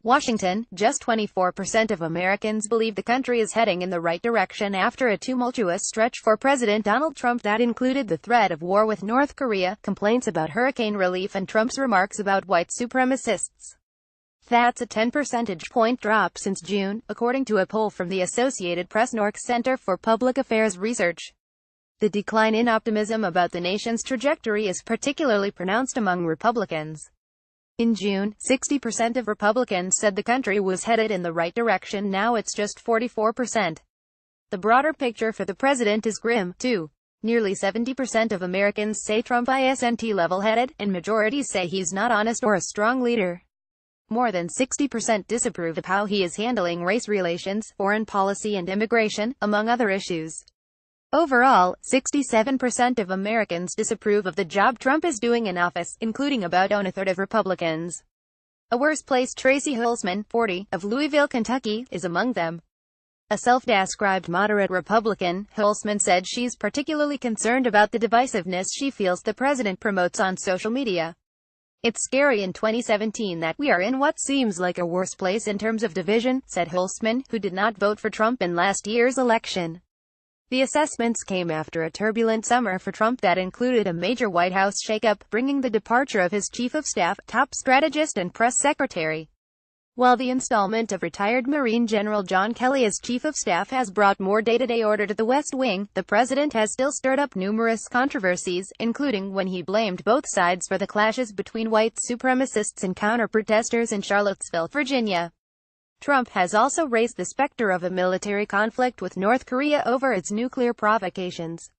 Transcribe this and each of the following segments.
Washington, just 24% of Americans believe the country is heading in the right direction after a tumultuous stretch for President Donald Trump that included the threat of war with North Korea, complaints about hurricane relief and Trump's remarks about white supremacists. That's a 10 percentage point drop since June, according to a poll from the Associated Press NORC Center for Public Affairs Research. The decline in optimism about the nation's trajectory is particularly pronounced among Republicans. In June, 60% of Republicans said the country was headed in the right direction. Now it's just 44%. The broader picture for the president is grim, too. Nearly 70% of Americans say Trump isn't level-headed, and majorities say he's not honest or a strong leader. More than 60% disapprove of how he is handling race relations, foreign policy and immigration, among other issues. Overall, 67% of Americans disapprove of the job Trump is doing in office, including about a third of Republicans. A worse-placed Tracy Hulsman, 40, of Louisville, Kentucky, is among them. A self-described moderate Republican, Hulsman said she's particularly concerned about the divisiveness she feels the president promotes on social media. It's scary in 2017 that we are in what seems like a worse place in terms of division, said Hulsman, who did not vote for Trump in last year's election. The assessments came after a turbulent summer for Trump that included a major White House shakeup, bringing the departure of his chief of staff, top strategist and press secretary. While the installment of retired Marine General John Kelly as chief of staff has brought more day-to-day order to the West Wing, the president has still stirred up numerous controversies, including when he blamed both sides for the clashes between white supremacists and counter-protesters in Charlottesville, Virginia. Trump has also raised the specter of a military conflict with North Korea over its nuclear provocations.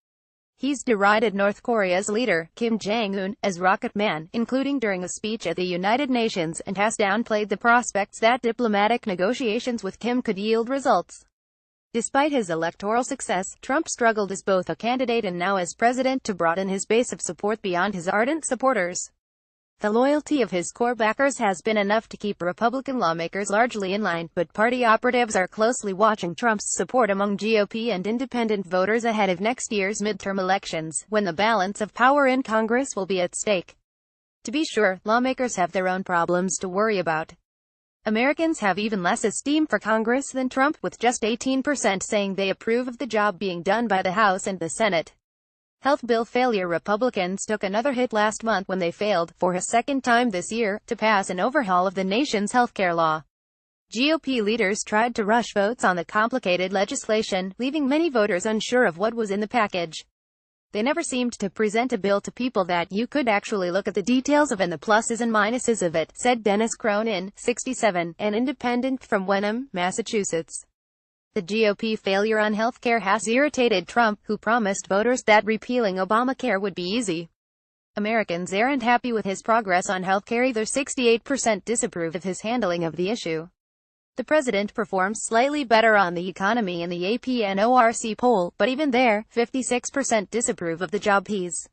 He's derided North Korea's leader, Kim Jong-un, as Rocket Man, including during a speech at the United Nations, and has downplayed the prospects that diplomatic negotiations with Kim could yield results. Despite his electoral success, Trump struggled as both a candidate and now as president to broaden his base of support beyond his ardent supporters. The loyalty of his core backers has been enough to keep Republican lawmakers largely in line, but party operatives are closely watching Trump's support among GOP and independent voters ahead of next year's midterm elections, when the balance of power in Congress will be at stake. To be sure, lawmakers have their own problems to worry about. Americans have even less esteem for Congress than Trump, with just 18% saying they approve of the job being done by the House and the Senate. Health bill failure. Republicans took another hit last month when they failed, for a second time this year, to pass an overhaul of the nation's healthcare law. GOP leaders tried to rush votes on the complicated legislation, leaving many voters unsure of what was in the package. They never seemed to present a bill to people that you could actually look at the details of and the pluses and minuses of it, said Dennis Cronin, 67, an independent from Wenham, Massachusetts. The GOP failure on healthcare has irritated Trump, who promised voters that repealing Obamacare would be easy. Americans aren't happy with his progress on healthcare either. 68% disapprove of his handling of the issue. The president performs slightly better on the economy in the AP/NORC poll, but even there, 56% disapprove of the job he's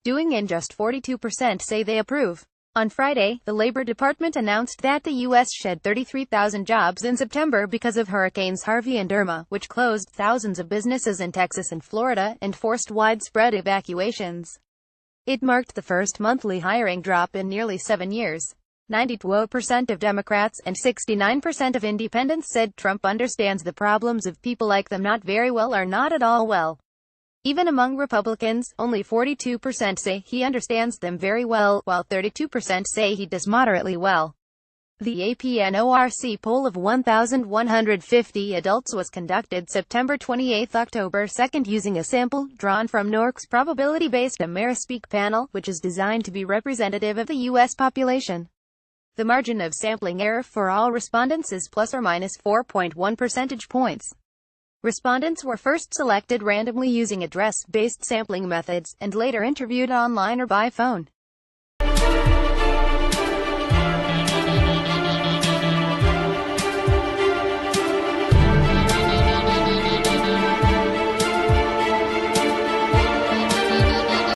doing and just 42% say they approve. On Friday, the Labor Department announced that the U.S. shed 33,000 jobs in September because of Hurricanes Harvey and Irma, which closed thousands of businesses in Texas and Florida, and forced widespread evacuations. It marked the first monthly hiring drop in nearly 7 years. 92% of Democrats and 69% of independents said Trump understands the problems of people like them not very well or not at all well. Even among Republicans, only 42% say he understands them very well, while 32% say he does moderately well. The AP/NORC poll of 1,150 adults was conducted September 28, October 2 using a sample drawn from NORC's probability-based Amerispeak panel, which is designed to be representative of the U.S. population. The margin of sampling error for all respondents is plus or minus 4.1 percentage points. Respondents were first selected randomly using address-based sampling methods, and later interviewed online or by phone.